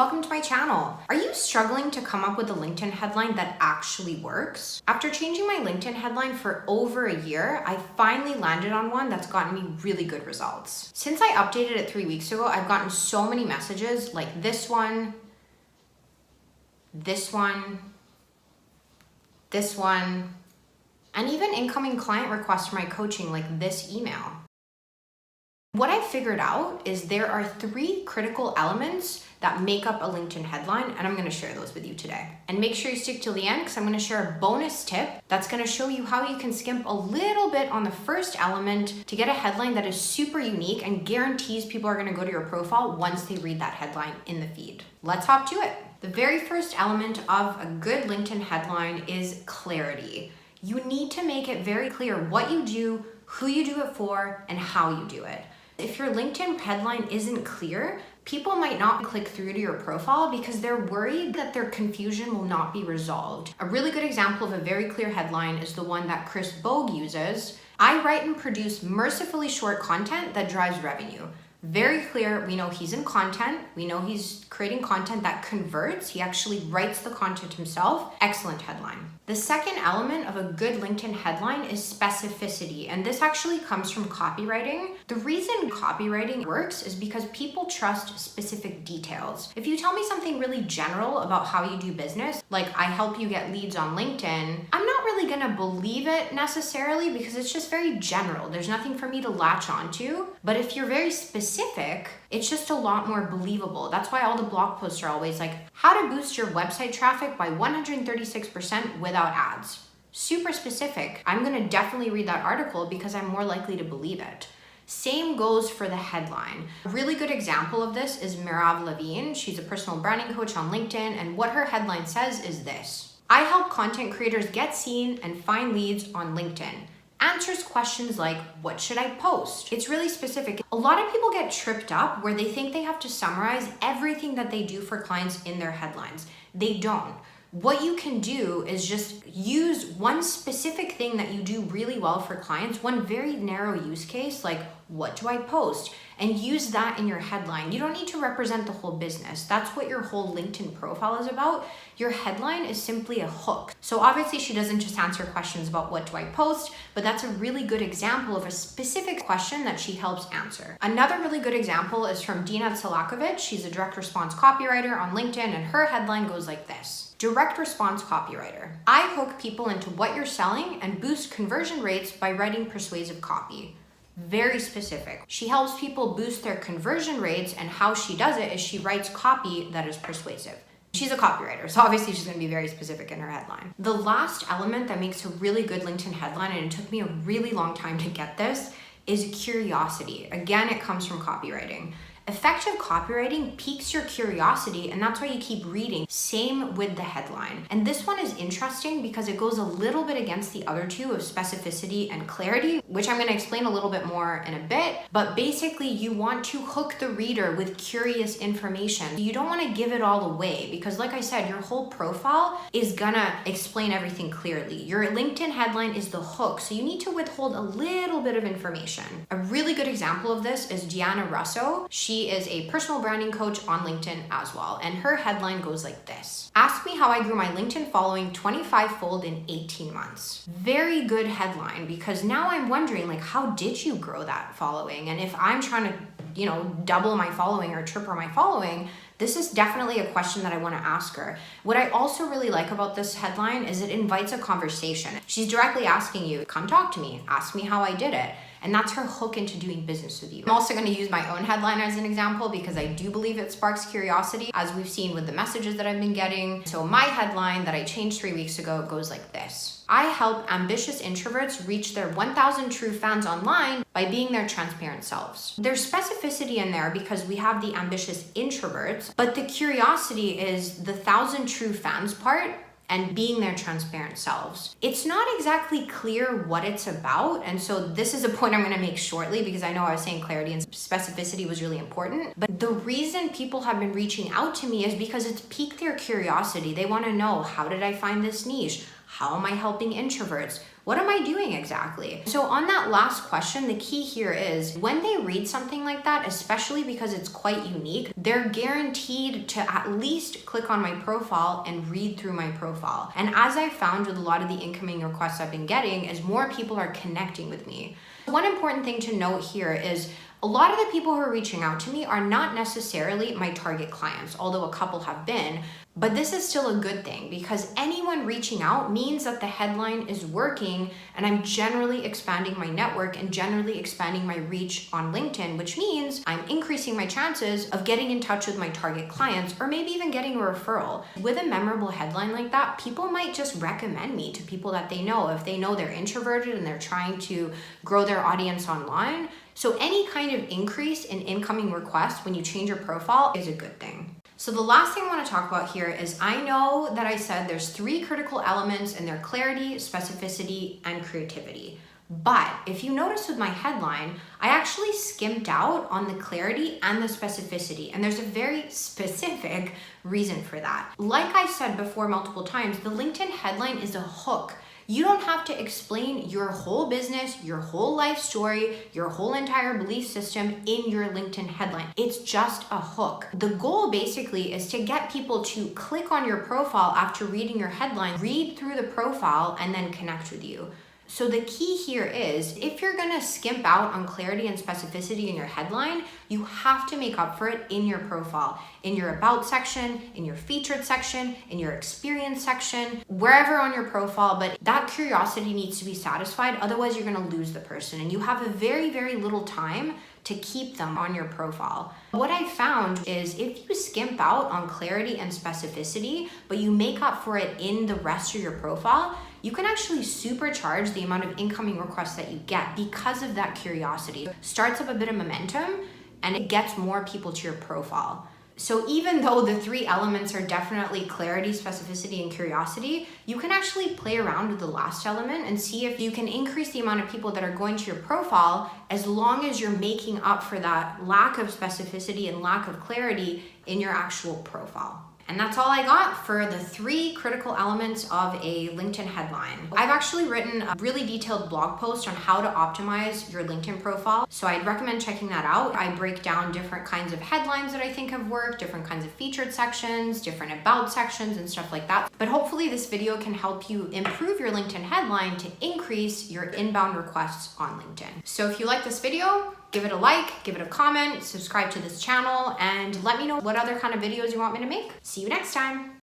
welcome to my channel. Are you struggling to come up with a LinkedIn headline that actually works? After changing my LinkedIn headline for over a year, I finally landed on one that's gotten me really good results. Since I updated it 3 weeks ago, I've gotten so many messages like this one, this one, this one, and even incoming client requests for my coaching like this email. What I figured out is there are 3 critical elements that make up a LinkedIn headline, and I'm gonna share those with you today. And make sure you stick till the end because I'm gonna share a bonus tip that's gonna show you how you can skimp a little bit on the first element to get a headline that is super unique and guarantees people are gonna go to your profile once they read that headline in the feed. Let's hop to it. The very first element of a good LinkedIn headline is clarity. You need to make it very clear what you do, who you do it for, and how you do it. If your LinkedIn headline isn't clear, people might not click through to your profile because they're worried that their confusion will not be resolved. A really good example of a very clear headline is the one that Bogue uses. I write and produce mercifully short content that drives revenue. Very clear, we know he's in content, we know he's creating content that converts, he actually writes the content himself. Excellent headline. The second element of a good LinkedIn headline is specificity, and this actually comes from copywriting. The reason copywriting works is because people trust specific details. If you tell me something really general about how you do business, like I help you get leads on LinkedIn, I'm not really gonna believe it necessarily because it's just very general. There's nothing for me to latch onto. But if you're very specific, it's just a lot more believable. That's why all the blog posts are always like, how to boost your website traffic by 136% without ads. Super specific. I'm gonna definitely read that article because I'm more likely to believe it. Same goes for the headline. A really good example of this is Merav Levine. She's a personal branding coach on LinkedIn, and what her headline says is this: I help content creators get seen and find leads on LinkedIn. Answers questions like, what should I post? It's really specific. A lot of people get tripped up where they think they have to summarize everything that they do for clients in their headlines. They don't. What you can do is just use one specific thing that you do really well for clients, one very narrow use case, like what do I post? And use that in your headline. You don't need to represent the whole business. That's what your whole LinkedIn profile is about. Your headline is simply a hook. So obviously she doesn't just answer questions about what do I post, but that's a really good example of a specific question that she helps answer. Another really good example is from Dina Calakovic. She's a direct response copywriter on LinkedIn, and her headline goes like this: direct response copywriter. I hook people into what you're selling and boost conversion rates by writing persuasive copy. Very specific. She helps people boost their conversion rates, and how she does it is she writes copy that is persuasive. She's a copywriter, so obviously she's gonna be very specific in her headline. The last element that makes a really good LinkedIn headline, and it took me a really long time to get this, is curiosity. Again, it comes from copywriting. Effective copywriting piques your curiosity, and that's why you keep reading. Same with the headline. And this one is interesting because it goes a little bit against the other two of specificity and clarity, which I'm gonna explain a little bit more in a bit. But basically, you want to hook the reader with curious information. You don't wanna give it all away because, like I said, your whole profile is gonna explain everything clearly. Your LinkedIn headline is the hook, so you need to withhold a little bit of information. A really good example of this is Deanna Russo. She is a personal branding coach on LinkedIn as well, and her headline goes like this: ask me how I grew my LinkedIn following 25-fold in 18 months. Very good headline, because now I'm wondering, like, how did you grow that following? And if I'm trying to, double my following or triple my following, this is definitely a question that I want to ask her. What I also really like about this headline is it invites a conversation. She's directly asking you, come talk to me, ask me how I did it. And that's her hook into doing business with you. I'm also going to use my own headline as an example because I do believe it sparks curiosity, as we've seen with the messages that I've been getting. So my headline that I changed 3 weeks ago goes like this: I help ambitious introverts reach their 1,000 true fans online by being their transparent selves. There's specificity in there because we have the ambitious introverts, but the curiosity is the 1,000 true fans part and being their transparent selves. It's not exactly clear what it's about, and so this is a point I'm gonna make shortly because I know I was saying clarity and specificity was really important, but the reason people have been reaching out to me is because it's piqued their curiosity. They wanna know, how did I find this niche? How am I helping introverts? What am I doing exactly? So on that last question, the key here is when they read something like that, especially because it's quite unique, they're guaranteed to at least click on my profile and read through my profile. And as I found with a lot of the incoming requests I've been getting, is more people are connecting with me. One important thing to note here is a lot of the people who are reaching out to me are not necessarily my target clients, although a couple have been, but this is still a good thing because anyone reaching out means that the headline is working and I'm generally expanding my network and generally expanding my reach on LinkedIn, which means I'm increasing my chances of getting in touch with my target clients or maybe even getting a referral. With a memorable headline like that, people might just recommend me to people that they know if they know they're introverted and they're trying to grow their audience online. So any kind of increase in incoming requests when you change your profile is a good thing. So the last thing I want to talk about here is I know that I said there's 3 critical elements and they're clarity, specificity, and creativity. But if you notice with my headline, I actually skimped out on the clarity and the specificity. And there's a very specific reason for that. Like I said before multiple times, the LinkedIn headline is a hook. You don't have to explain your whole business, your whole life story, your whole entire belief system in your LinkedIn headline. It's just a hook. The goal basically is to get people to click on your profile after reading your headline, read through the profile, and then connect with you. So the key here is if you're gonna skimp out on clarity and specificity in your headline, you have to make up for it in your profile, in your about section, in your featured section, in your experience section, wherever on your profile, but that curiosity needs to be satisfied. Otherwise you're gonna lose the person and you have a very, very little time to keep them on your profile. What I found is if you skimp out on clarity and specificity, but you make up for it in the rest of your profile, you can actually supercharge the amount of incoming requests that you get because of that curiosity. It starts up a bit of momentum and it gets more people to your profile. So even though the 3 elements are definitely clarity, specificity, and curiosity, you can actually play around with the last element and see if you can increase the amount of people that are going to your profile as long as you're making up for that lack of specificity and lack of clarity in your actual profile. And that's all I got for the 3 critical elements of a LinkedIn headline. I've actually written a really detailed blog post on how to optimize your LinkedIn profile, so I'd recommend checking that out. I break down different kinds of headlines that I think have worked, different kinds of featured sections, different about sections, and stuff like that. But hopefully this video can help you improve your LinkedIn headline to increase your inbound requests on LinkedIn. So if you like this video, give it a like, give it a comment, subscribe to this channel, and let me know what other kind of videos you want me to make. See you next time.